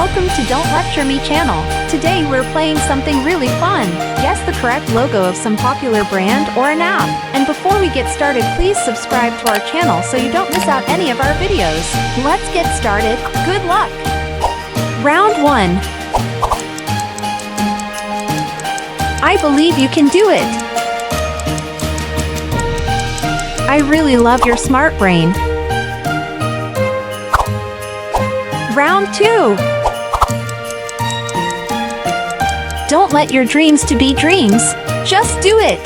Welcome to Don't Lecture Me channel. Today we're playing something really fun. Guess the correct logo of some popular brand or an app. And before we get started, please subscribe to our channel so you don't miss out any of our videos. Let's get started. Good luck! Round 1. I believe you can do it. I really love your smart brain. Round 2. Don't let your dreams to be dreams. Just do it.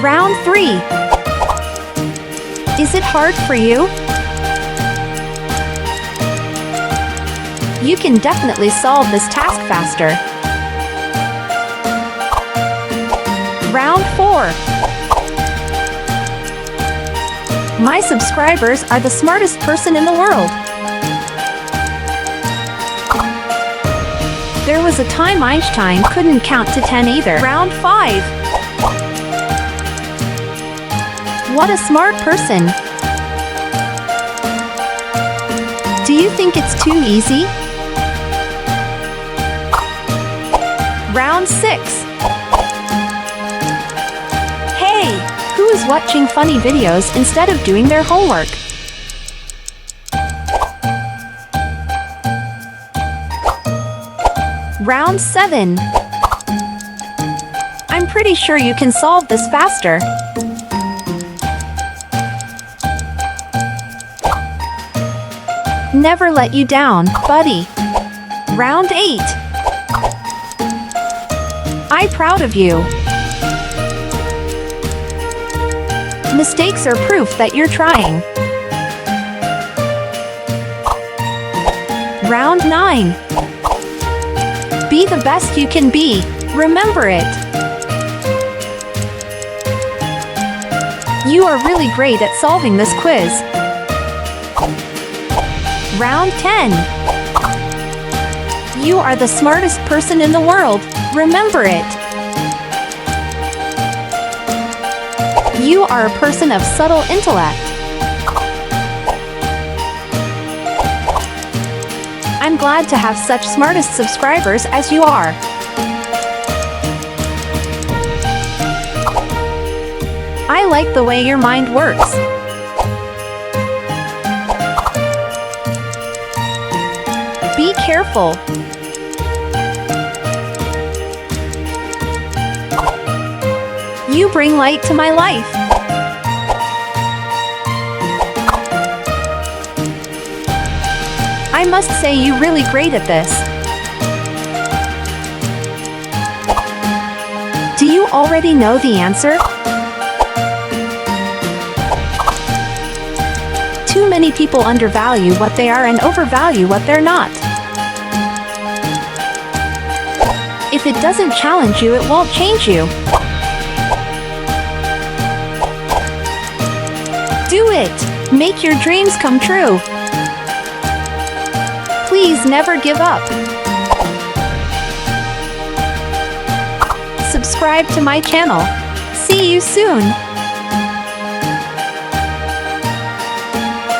Round 3. Is it hard for you? You can definitely solve this task faster. Round 4. My subscribers are the smartest person in the world. There was a time Einstein couldn't count to 10 either. Round 5. What a smart person. Do you think it's too easy? Round 6. Who is watching funny videos instead of doing their homework? Round 7. I'm pretty sure you can solve this faster. Never let you down, buddy. Round 8. I'm proud of you. Mistakes are proof that you're trying. Round 9. Be the best you can be. Remember it. You are really great at solving this quiz. Round 10. You are the smartest person in the world. Remember it. You are a person of subtle intellect. I'm glad to have such smartest subscribers as you are. I like the way your mind works. Be careful. You bring light to my life. I must say you're really great at this. Do you already know the answer? Too many people undervalue what they are and overvalue what they're not. If it doesn't challenge you, it won't change you. Do it! Make your dreams come true. Please never give up. Subscribe to my channel. See you soon!